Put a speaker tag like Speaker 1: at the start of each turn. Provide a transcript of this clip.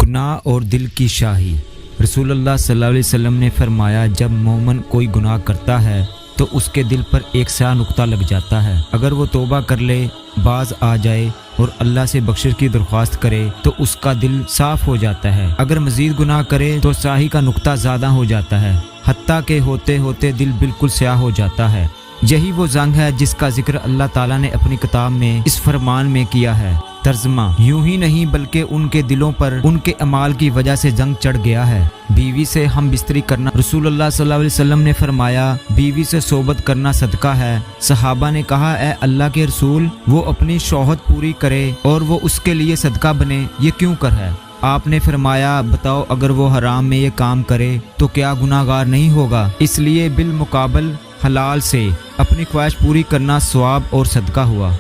Speaker 1: गुनाह और दिल की शाही। रसूलुल्लाह सल्लल्लाहु अलैहि वसल्लम ने फरमाया, जब मोमिन कोई गुनाह करता है तो उसके दिल पर एक स्याह नुक्ता लग जाता है। अगर वो तौबा कर ले, बाज आ जाए और अल्लाह से बख्शिश की दरख्वास्त करे तो उसका दिल साफ हो जाता है। अगर मजीद गुनाह करे तो स्याही का नुक्ता ज़्यादा हो जाता है, हत्ता के होते होते दिल बिल्कुल स्याह हो जाता है। यही वो जंग है जिसका जिक्र अल्लाह ताला ने अपनी किताब में इस फरमान में किया है। तर्जमा, यूं ही नहीं बल्कि उनके दिलों पर उनके अमाल की वजह से जंग चढ़ गया है। बीवी से हम बिस्तरी करना, रसूलुल्लाह सल्लल्लाहु अलैहि वसल्लम ने फरमाया, बीवी से सोबत करना सदका है। सहाबा ने कहा, ए अल्लाह के रसूल, वो अपनी शौहत पूरी करे और वो उसके लिए सदका बने, ये क्यों कर है? आपने फरमाया, बताओ अगर वो हराम में ये काम करे तो क्या गुनाहगार नहीं होगा? इसलिए बिल मुकाबल हलाल से अपनी ख्वाहिश पूरी करना सवाब और सदका हुआ।